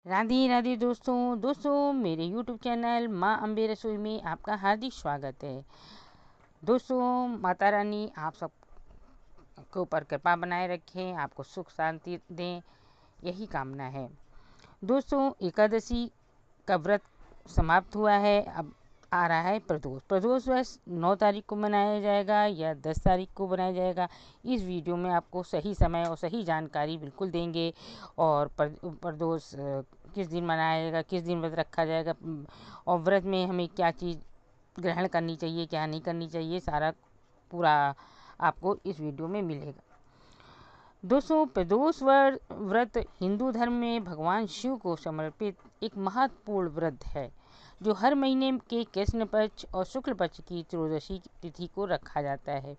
राधे राधे दोस्तों मेरे YouTube channel माँ अम्बे रसोई में आपका हार्दिक स्वागत है। दोस्तों, माता रानी आप सब के ऊपर कृपा बनाए रखें, आपको सुख शांति दें, यही कामना है। दोस्तों, एकादशी का व्रत समाप्त हुआ है। अब आ रहा है प्रदोष। प्रदोष वर्ष 9 तारीख को मनाया जाएगा या 10 तारीख को बनाया जाएगा। इस वीडियो में आपको सही समय और सही जानकारी बिल्कुल देंगे। और प्रदोष किस दिन मनाया जाएगा, किस दिन व्रत रखा जाएगा, और व्रत में हमें क्या चीज़ ग्रहण करनी चाहिए, क्या नहीं करनी चाहिए, सारा पूरा आपको इस वीडियो में मिलेगा। दोस्तों, प्रदोष व्रत हिंदू धर्म में भगवान शिव को समर्पित एक महत्वपूर्ण व्रत है, जो हर महीने के कृष्ण पक्ष और शुक्ल पक्ष की त्रयोदशी तिथि को रखा जाता है।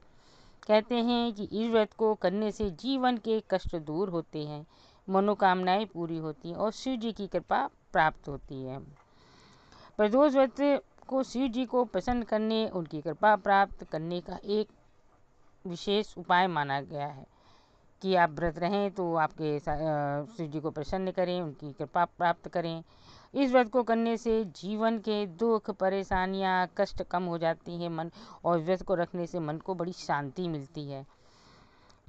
कहते हैं कि इस व्रत को करने से जीवन के कष्ट दूर होते हैं, मनोकामनाएं पूरी होती हैं और शिव जी की कृपा प्राप्त होती है। प्रदोष व्रत को शिव जी को प्रसन्न करने, उनकी कृपा प्राप्त करने का एक विशेष उपाय माना गया है कि आप व्रत रहें तो आपके शिव जी को प्रसन्न करें, उनकी कृपा प्राप्त करें। इस व्रत को करने से जीवन के दुख, परेशानियां, कष्ट कम हो जाती हैं मन, और व्रत को रखने से मन को बड़ी शांति मिलती है।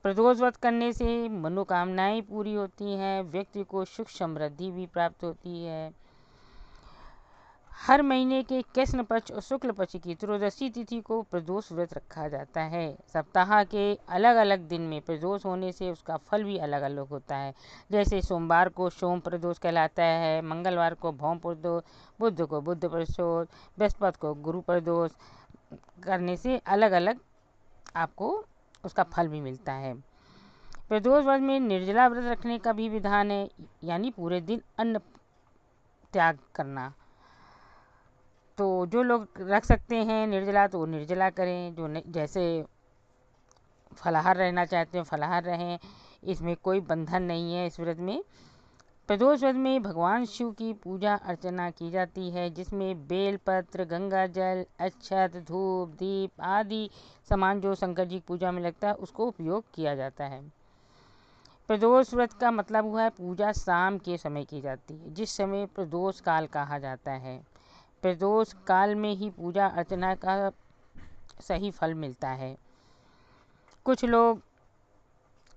प्रदोष व्रत करने से मनोकामनाएं पूरी होती हैं, व्यक्ति को सुख समृद्धि भी प्राप्त होती है। हर महीने के कृष्ण पक्ष और शुक्ल पक्ष की त्रयोदशी तिथि को प्रदोष व्रत रखा जाता है। सप्ताह के अलग अलग दिन में प्रदोष होने से उसका फल भी अलग अलग होता है। जैसे सोमवार को सोम प्रदोष कहलाता है, मंगलवार को भौम प्रदोष, बुध को बुध प्रदोष, बृहस्पति को गुरु प्रदोष करने से अलग अलग आपको उसका फल भी मिलता है। प्रदोष व्रत में निर्जला व्रत रखने का भी विधान है, यानी पूरे दिन अन्न त्याग करना। तो जो लोग रख सकते हैं निर्जला तो वो निर्जला करें, जो जैसे फलाहार रहना चाहते हैं फलाहार रहें, इसमें कोई बंधन नहीं है। इस व्रत में, प्रदोष व्रत में भगवान शिव की पूजा अर्चना की जाती है, जिसमें बेलपत्र, गंगा जल, अक्षत, धूप, दीप आदि सामान जो शंकर जी की पूजा में लगता है उसको उपयोग किया जाता है। प्रदोष व्रत का मतलब हुआ है पूजा शाम के समय की जाती है, जिस समय प्रदोष काल कहा जाता है। प्रदोष काल में ही पूजा अर्चना का सही फल मिलता है। कुछ लोग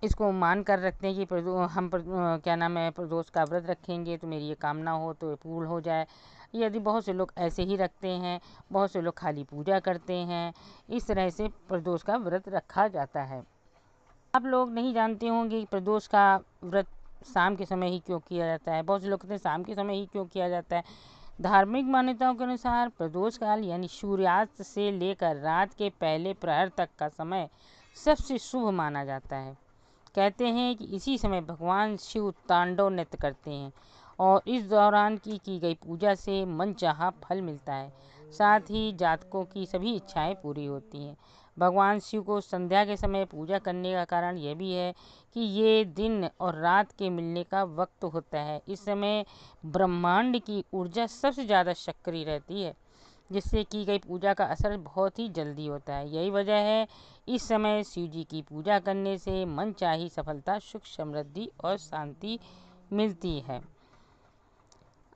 इसको मान कर रखते हैं कि प्रदोष का व्रत रखेंगे तो मेरी ये कामना हो तो ये पूर्ण हो जाए। यदि बहुत से लोग ऐसे ही रखते हैं, बहुत से लोग खाली पूजा करते हैं। इस तरह से प्रदोष का व्रत रखा जाता है। आप लोग नहीं जानते होंगे कि प्रदोष का व्रत शाम के समय ही क्यों किया जाता है। बहुत से लोग कहते हैं शाम के समय ही क्यों किया जाता है। धार्मिक मान्यताओं के अनुसार प्रदोष काल यानी सूर्यास्त से लेकर रात के पहले प्रहर तक का समय सबसे शुभ माना जाता है। कहते हैं कि इसी समय भगवान शिव तांडव नृत्य करते हैं और इस दौरान की गई पूजा से मनचाहा फल मिलता है। साथ ही जातकों की सभी इच्छाएं पूरी होती हैं। भगवान शिव को संध्या के समय पूजा करने का कारण यह भी है कि ये दिन और रात के मिलने का वक्त होता है। इस समय ब्रह्मांड की ऊर्जा सबसे ज़्यादा सक्रिय रहती है, जिससे की गई पूजा का असर बहुत ही जल्दी होता है। यही वजह है इस समय शिव जी की पूजा करने से मनचाही सफलता, सुख, समृद्धि और शांति मिलती है।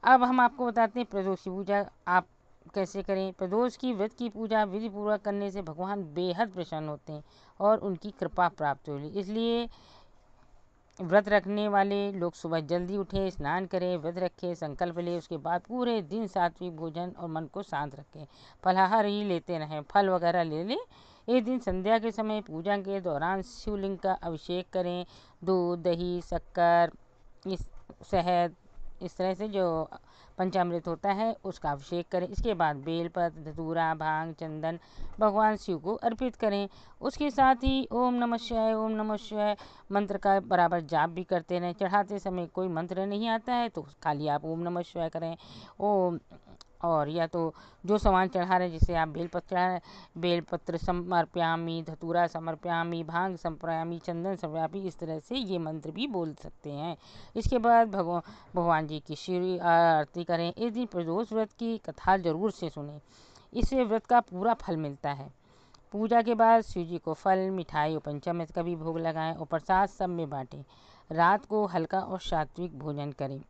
अब हम आपको बताते हैं प्रदोष की पूजा आप कैसे करें। प्रदोष की व्रत की पूजा विधि पूर्वक करने से भगवान बेहद प्रसन्न होते हैं और उनकी कृपा प्राप्त होगी। इसलिए व्रत रखने वाले लोग सुबह जल्दी उठें, स्नान करें, व्रत रखें, संकल्प लें, उसके बाद पूरे दिन सात्विक भोजन और मन को शांत रखें। फलाहार ही लेते रहें, फल वगैरह ले लें। एक दिन संध्या के समय पूजा के दौरान शिवलिंग का अभिषेक करें। दूध, दही, शक्कर, शहद, इस तरह से जो पंचामृत होता है उसका अभिषेक करें। इसके बाद बेलपत्र, धतूरा, भांग, चंदन भगवान शिव को अर्पित करें। उसके साथ ही ओम नमः शिवाय, ओम नमः शिवाय मंत्र का बराबर जाप भी करते रहें। चढ़ाते समय कोई मंत्र नहीं आता है तो खाली आप ओम नमः शिवाय करें। ओम, और या तो जो सामान चढ़ा रहे हैं, जैसे आप बेलपत्र चढ़ा रहे हैं, बेलपत्र समर्पयामि, धतूरा समर्पयामि, भांग समर्पयामि, चंदन समर्पयामि, इस तरह से ये मंत्र भी बोल सकते हैं। इसके बाद भगवान जी की श्री आरती करें। इस दिन प्रदोष व्रत की कथा जरूर से सुनें, इससे व्रत का पूरा फल मिलता है। पूजा के बाद शिव जी को फल, मिठाई और पंचामृत का भी भोग लगाएं और प्रसाद सब में बांटें। रात को हल्का और सात्विक भोजन करें।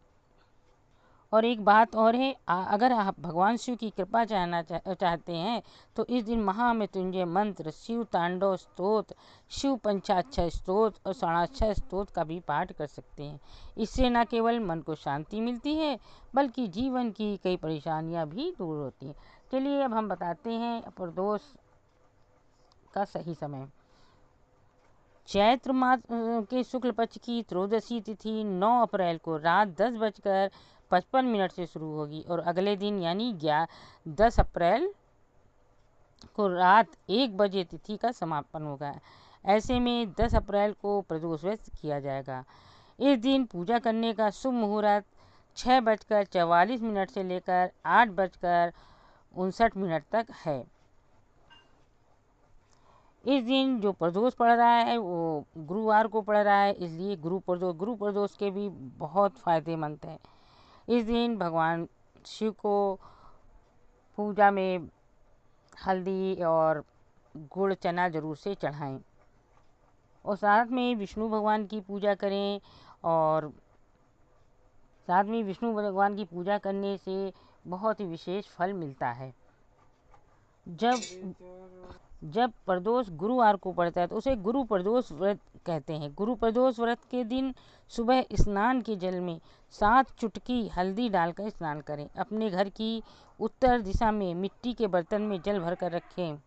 और एक बात और है, अगर आप भगवान शिव की कृपा चाहते हैं तो इस दिन महामृत्युंजय मंत्र, शिव तांडव स्तोत्र, शिव पंचाक्षर स्तोत्र और षडाक्षर स्तोत्र का भी पाठ कर सकते हैं। इससे न केवल मन को शांति मिलती है बल्कि जीवन की कई परेशानियां भी दूर होती हैं। चलिए अब हम बताते हैं प्रदोष का सही समय। चैत्र मास के शुक्ल पक्ष की त्रयोदशी तिथि 9 अप्रैल को रात 10:55 से शुरू होगी और अगले दिन यानी 10 अप्रैल को रात 1 बजे तिथि का समापन होगा। ऐसे में 10 अप्रैल को प्रदोष व्रत किया जाएगा। इस दिन पूजा करने का शुभ मुहूर्त 6:44 से लेकर 8:59 तक है। इस दिन जो प्रदोष पड़ रहा है वो गुरुवार को पड़ रहा है, इसलिए गुरु प्रदोष के भी बहुत फायदेमंद है। इस दिन भगवान शिव को पूजा में हल्दी और गुड़ चना जरूर से चढ़ाएं और साथ में विष्णु भगवान की पूजा करें। और साथ में विष्णु भगवान की पूजा करने से बहुत ही विशेष फल मिलता है। जब प्रदोष गुरुवार को पड़ता है तो उसे गुरु प्रदोष व्रत कहते हैं। गुरु प्रदोष व्रत के दिन सुबह स्नान के जल में 7 चुटकी हल्दी डालकर स्नान करें। अपने घर की उत्तर दिशा में मिट्टी के बर्तन में जल भरकर रखें।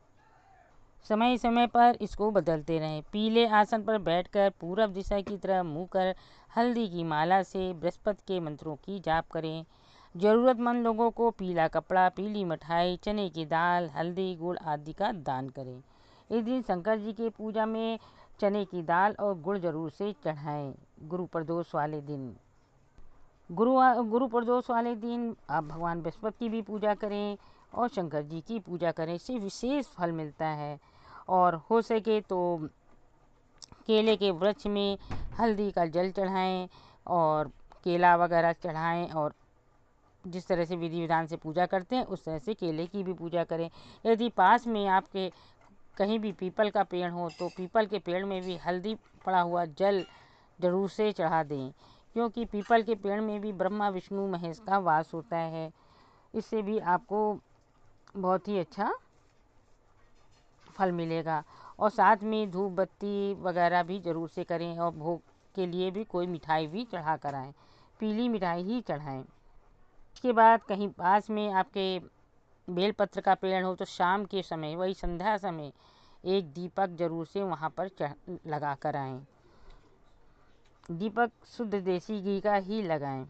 समय समय पर इसको बदलते रहें। पीले आसन पर बैठकर पूरब दिशा की तरफ मुँह कर हल्दी की माला से बृहस्पति के मंत्रों की जाप करें। ज़रूरतमंद लोगों को पीला कपड़ा, पीली मिठाई, चने की दाल, हल्दी, गुड़ आदि का दान करें। इस दिन शंकर जी की पूजा में चने की दाल और गुड़ जरूर से चढ़ाएं। गुरु प्रदोष वाले दिन गुरु प्रदोष वाले दिन आप भगवान बृहस्पति की भी पूजा करें और शंकर जी की पूजा करें, इससे विशेष फल मिलता है। और हो सके तो केले के वृक्ष में हल्दी का जल चढ़ाएं और केला वगैरह चढ़ाएं और जिस तरह से विधि विधान से पूजा करते हैं उस तरह से केले की भी पूजा करें। यदि पास में आपके कहीं भी पीपल का पेड़ हो तो पीपल के पेड़ में भी हल्दी पड़ा हुआ जल जरूर से चढ़ा दें, क्योंकि पीपल के पेड़ में भी ब्रह्मा विष्णु महेश का वास होता है। इससे भी आपको बहुत ही अच्छा फल मिलेगा। और साथ में धूप बत्ती वगैरह भी ज़रूर से करें और भोग के लिए भी कोई मिठाई भी चढ़ा कर आएँ, पीली मिठाई ही चढ़ाएँ। इसके बाद कहीं पास में आपके बेलपत्र का पेड़ हो तो शाम के समय, वही संध्या समय, एक दीपक जरूर से वहाँ पर लगा कर आएँ। दीपक शुद्ध देसी घी का ही लगाएं।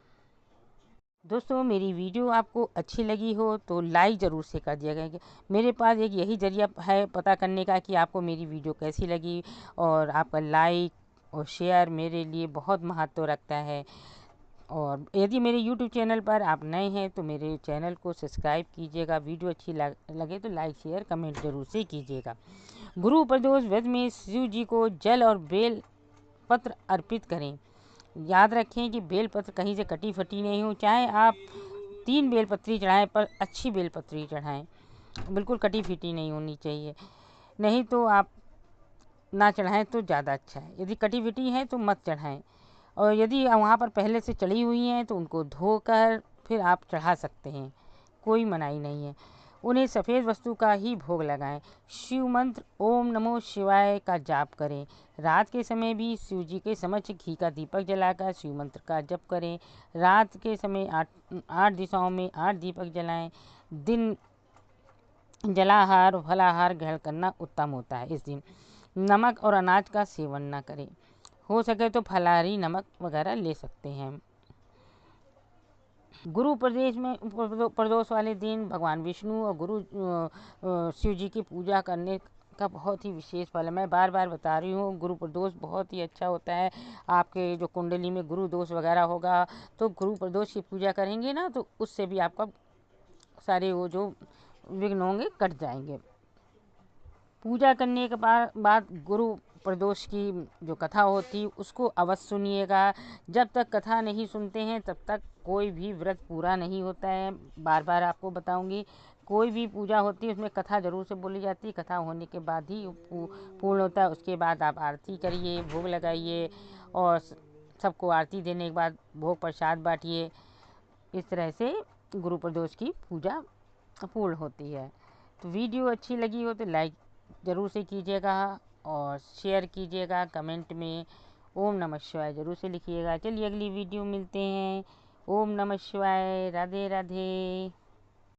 दोस्तों मेरी वीडियो आपको अच्छी लगी हो तो लाइक ज़रूर से कर दिया। मेरे पास एक यही जरिया है पता करने का कि आपको मेरी वीडियो कैसी लगी, और आपका लाइक और शेयर मेरे लिए बहुत महत्व रखता है। और यदि मेरे YouTube चैनल पर आप नए हैं तो मेरे चैनल को सब्सक्राइब कीजिएगा। वीडियो अच्छी लगे तो लाइक शेयर कमेंट जरूर से कीजिएगा। गुरु प्रदोष व्रत में शिव जी को जल और बेल पत्र अर्पित करें। याद रखें कि बेलपत्र कहीं से कटी फटी नहीं हो, चाहे आप 3 बेलपत्री चढ़ाएं पर अच्छी बेलपत्री चढ़ाएं, बिल्कुल कटी फटी नहीं होनी चाहिए। नहीं तो आप ना चढ़ाएं तो ज़्यादा अच्छा है। यदि कटी फटी है तो मत चढ़ाएं। और यदि वहाँ पर पहले से चढ़ी हुई हैं तो उनको धोकर फिर आप चढ़ा सकते हैं, कोई मनाही नहीं है। उन्हें सफ़ेद वस्तु का ही भोग लगाएं। शिव मंत्र ओम नमो शिवाय का जाप करें। रात के समय भी शिव जी के समक्ष घी का दीपक जलाकर शिव मंत्र का जप करें। रात के समय 8 दिशाओं में 8 दीपक जलाएं। दिन जलाहार फलाहार ग्रहण करना उत्तम होता है। इस दिन नमक और अनाज का सेवन न करें। हो सके तो फलाहारी नमक वगैरह ले सकते हैं। गुरु प्रदोष वाले दिन भगवान विष्णु और गुरु शिव जी की पूजा करने का बहुत ही विशेष फल है। मैं बार बार बता रही हूँ, गुरु प्रदोष बहुत ही अच्छा होता है। आपके जो कुंडली में गुरु दोष वगैरह होगा तो गुरु प्रदोष की पूजा करेंगे ना तो उससे भी आपका सारे वो जो विघ्न होंगे कट जाएंगे। पूजा करने के बाद गुरु प्रदोष की जो कथा होती उसको अवश्य सुनिएगा। जब तक कथा नहीं सुनते हैं तब तक कोई भी व्रत पूरा नहीं होता है। बार बार आपको बताऊंगी, कोई भी पूजा होती है उसमें कथा ज़रूर से बोली जाती है। कथा होने के बाद ही पूर्ण होता है। उसके बाद आप आरती करिए, भोग लगाइए और सबको आरती देने के बाद भोग प्रसाद बांटिए। इस तरह से गुरु प्रदोष की पूजा पूर्ण होती है। तो वीडियो अच्छी लगी हो तो लाइक ज़रूर से कीजिएगा और शेयर कीजिएगा। कमेंट में ओम नमः शिवाय ज़रूर से लिखिएगा। चलिए अगली वीडियो मिलते हैं। ओम नमः शिवाय। राधे राधे।